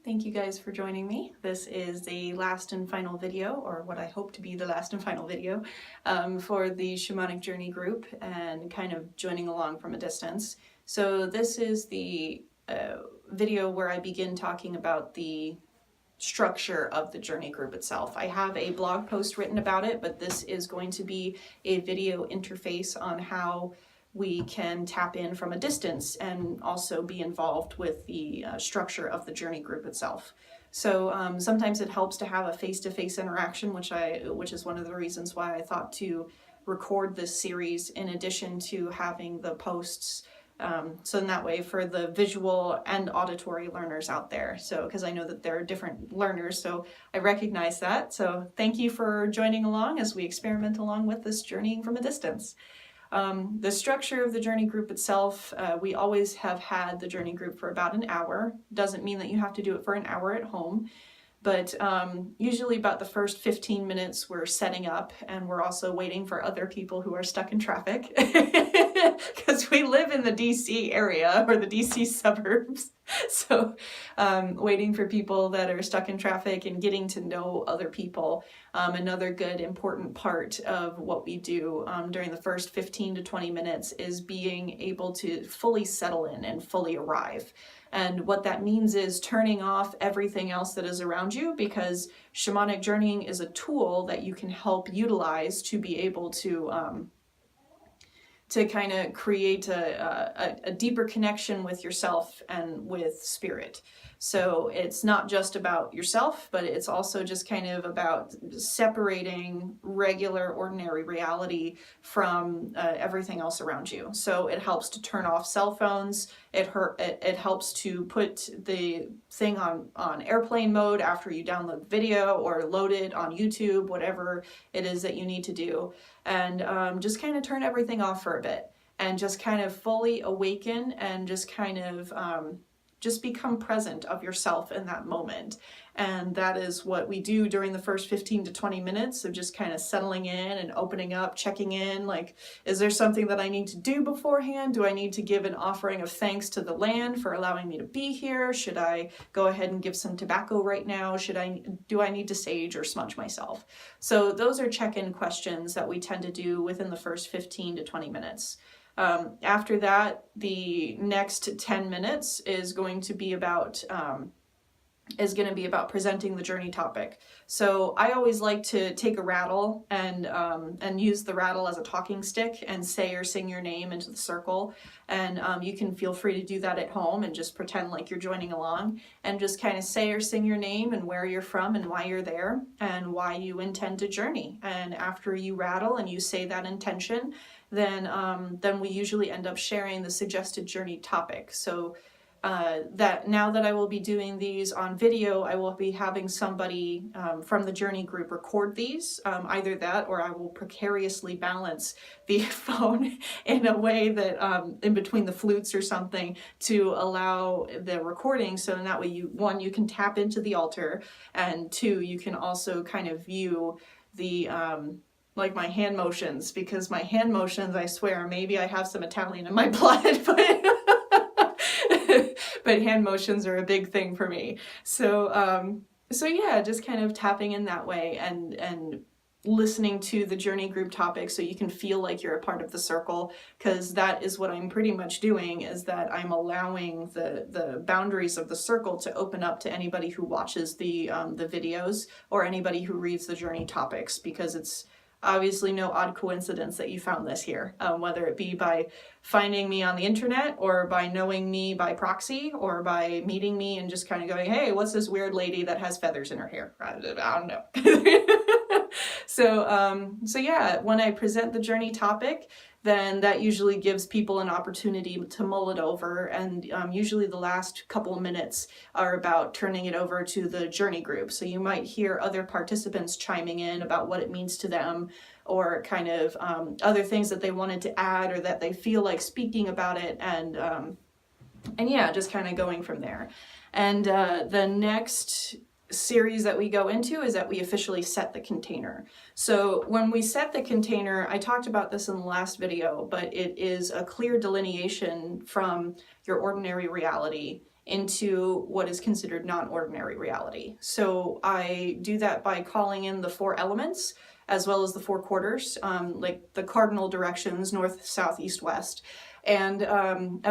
Thank you guys for joining me. This is the last and final video, or what I hope to be the last and final video, for the Shamanic Journey group and kind of joining along from a distance. So this is the video where I begin talking about the structure of the journey group itself. I have a blog post written about it, but this is going to be a video interface on how we can tap in from a distance and also be involved with the structure of the journey group itself. So sometimes it helps to have a face-to-face interaction, which is one of the reasons why I thought to record this series in addition to having the posts. So in that way, for the visual and auditory learners out there, so because I know that there are different learners, so I recognize that. So thank you for joining along as we experiment along with this journeying from a distance. The structure of the journey group itself, we always have had the journey group for about an hour. Doesn't mean that you have to do it for an hour at home, but usually about the first 15 minutes we're setting up, and we're also waiting for other people who are stuck in traffic because we live in the DC area or the DC suburbs. So waiting for people that are stuck in traffic and getting to know other people. Another good important part of what we do during the first 15 to 20 minutes is being able to fully settle in and fully arrive. And what that means is turning off everything else that is around you, because Shamanic Journeying is a tool that you can help utilize to be able to kind of create a deeper connection with yourself and with spirit. So it's not just about yourself, but it's also just kind of about separating regular, ordinary reality from everything else around you. So it helps to turn off cell phones. It helps to put the thing on airplane mode after you download the video, or load it on YouTube, whatever it is that you need to do. And just kind of turn everything off for a bit and just kind of fully awaken and just kind of just become present of yourself in that moment. And that is what we do during the first 15 to 20 minutes of just kind of settling in and opening up, checking in, like, is there something that I need to do beforehand? Do I need to give an offering of thanks to the land for allowing me to be here? Should I go ahead and give some tobacco right now? Do I need to sage or smudge myself? So those are check-in questions that we tend to do within the first 15 to 20 minutes. After that, the next 10 minutes is going to be about presenting the journey topic. So I always like to take a rattle and use the rattle as a talking stick and say or sing your name into the circle. And you can feel free to do that at home and just pretend like you're joining along and just kind of say or sing your name and where you're from and why you're there and why you intend to journey. And after you rattle and you say that intention, then we usually end up sharing the suggested journey topic. So that now that I will be doing these on video, I will be having somebody from the journey group record these, either that or I will precariously balance the phone in a way that in between the flutes or something to allow the recording. So in that way, you can tap into the altar, and two, you can also kind of view the like my hand motions, because my hand motions, I swear, maybe I have some Italian in my blood, but hand motions are a big thing for me. So yeah, just kind of tapping in that way and listening to the journey group topic so you can feel like you're a part of the circle, because that is what I'm pretty much doing, is that I'm allowing the boundaries of the circle to open up to anybody who watches the videos or anybody who reads the journey topics, because it's obviously no odd coincidence that you found this here, whether it be by finding me on the internet or by knowing me by proxy or by meeting me and just kind of going, hey, what's this weird lady that has feathers in her hair? I don't know. So yeah, when I present the journey topic, then that usually gives people an opportunity to mull it over, and usually the last couple of minutes are about turning it over to the journey group. So you might hear other participants chiming in about what it means to them, or kind of other things that they wanted to add or that they feel like speaking about it, and yeah, just kind of going from there. And the next series that we go into is that we officially set the container. So when we set the container, I talked about this in the last video, but it is a clear delineation from your ordinary reality into what is considered non-ordinary reality. So I do that by calling in the 4 elements, as well as the 4 quarters, like the cardinal directions, north, south, east, west. And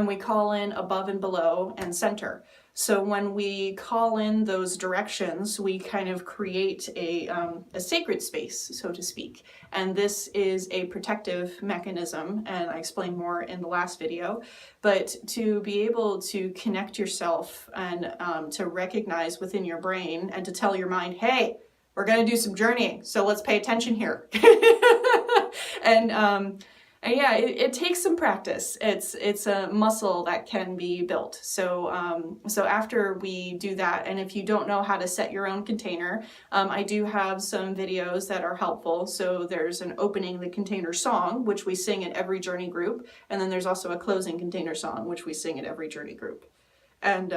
we call in above and below and center. So when we call in those directions, we kind of create a sacred space, so to speak. And this is a protective mechanism, and I explained more in the last video. But to be able to connect yourself and to recognize within your brain and to tell your mind, hey, we're going to do some journeying, so let's pay attention here. And yeah, it takes some practice. It's a muscle that can be built. So so after we do that, and if you don't know how to set your own container, I do have some videos that are helpful. So there's an opening the container song, which we sing at every journey group, and then there's also a closing container song, which we sing at every journey group. And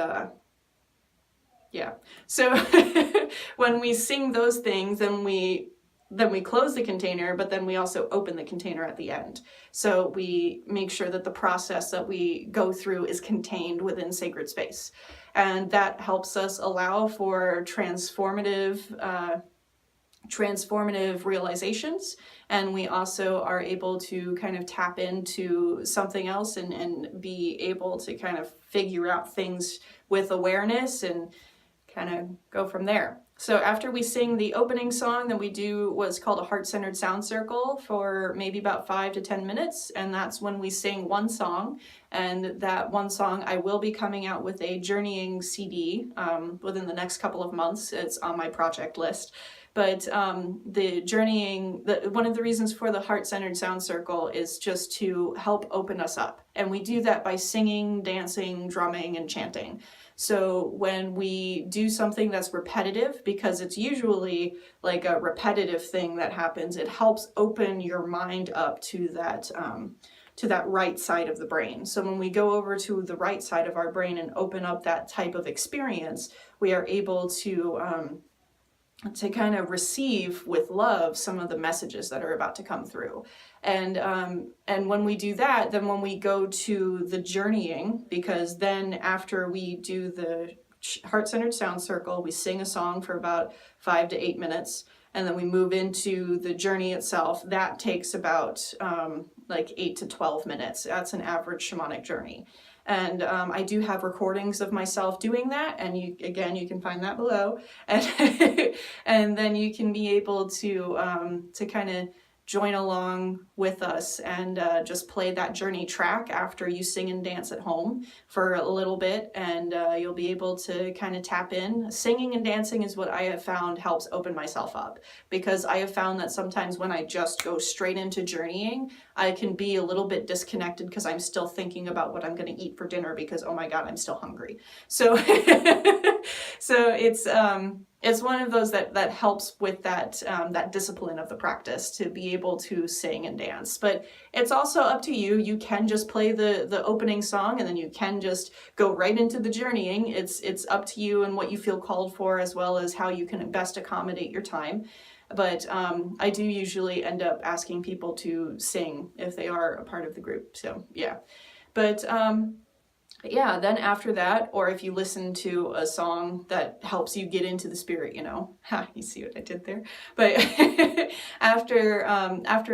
yeah, so when we sing those things, then we close the container, but then we also open the container at the end. So we make sure that the process that we go through is contained within sacred space. And that helps us allow for transformative realizations. And we also are able to kind of tap into something else and be able to kind of figure out things with awareness and kind of go from there. So after we sing the opening song, then we do what's called a heart-centered sound circle for maybe about 5 to 10 minutes. And that's when we sing one song. And that one song, I will be coming out with a journeying CD within the next couple of months. It's on my project list. But the journeying, one of the reasons for the heart-centered sound circle is just to help open us up. And we do that by singing, dancing, drumming, and chanting. So when we do something that's repetitive, because it's usually like a repetitive thing that happens, it helps open your mind up to that right side of the brain. So when we go over to the right side of our brain and open up that type of experience, we are able to kind of receive with love some of the messages that are about to come through. And when we do that, then when we go to the journeying, because then after we do the heart-centered sound circle, we sing a song for about 5 to 8 minutes, and then we move into the journey itself. That takes about like 8 to 12 minutes. That's an average shamanic journey. And I do have recordings of myself doing that, and you can find that below, and and then you can be able to kind of join along with us and just play that journey track after you sing and dance at home for a little bit, and you'll be able to kind of tap in. Singing and dancing is what I have found helps open myself up, because I have found that sometimes when I just go straight into journeying, I can be a little bit disconnected because I'm still thinking about what I'm going to eat for dinner because, oh my God, I'm still hungry. So so it's one of those that helps with that discipline of the practice to be able to sing and dance. But it's also up to you. You can just play the opening song, and then you can just go right into the journeying. It's up to you and what you feel called for, as well as how you can best accommodate your time. But I do usually end up asking people to sing if they are a part of the group. So yeah, but yeah, then after that, or if you listen to a song that helps you get into the spirit, you see what I did there? But after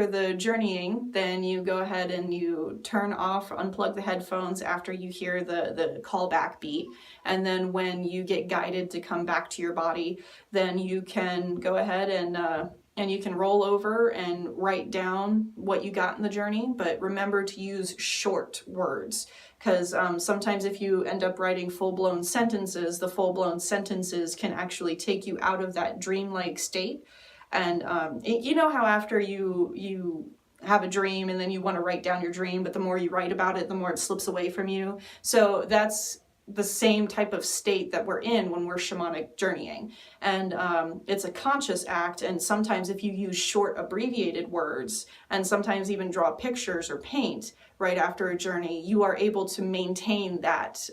the journeying, then you go ahead and you turn off, unplug the headphones after you hear the callback beat. And then when you get guided to come back to your body, then you can go ahead and you can roll over and write down what you got in the journey, but remember to use short words, because sometimes if you end up writing full-blown sentences, the full-blown sentences can actually take you out of that dreamlike state. And you know how after you have a dream and then you want to write down your dream, but the more you write about it, the more it slips away from you. So that's the same type of state that we're in when we're shamanic journeying. And it's a conscious act, and sometimes if you use short abbreviated words and sometimes even draw pictures or paint right after a journey, you are able to maintain that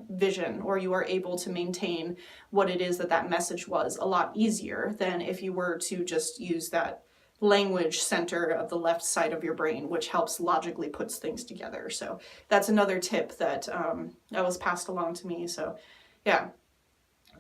vision, or you are able to maintain what it is that message was a lot easier than if you were to just use that language center of the left side of your brain, which helps logically puts things together. So that's another tip that that was passed along to me. So yeah.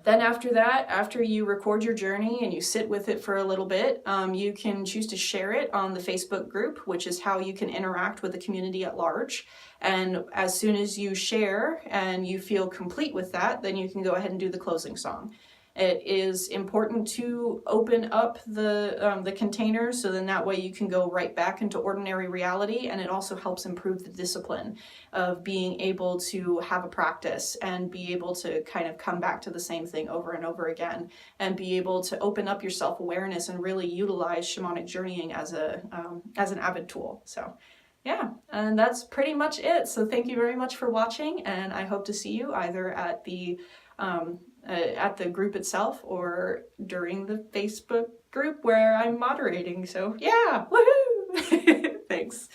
Then after that, after you record your journey and you sit with it for a little bit, you can choose to share it on the Facebook group, which is how you can interact with the community at large. And as soon as you share and you feel complete with that, then you can go ahead and do the closing song. It is important to open up the container, so then that way you can go right back into ordinary reality, and it also helps improve the discipline of being able to have a practice and be able to kind of come back to the same thing over and over again, and be able to open up your self-awareness and really utilize shamanic journeying as an avid tool. So yeah, and that's pretty much it. So thank you very much for watching, and I hope to see you either at the group itself or during the Facebook group where I'm moderating. So yeah, woohoo! Thanks.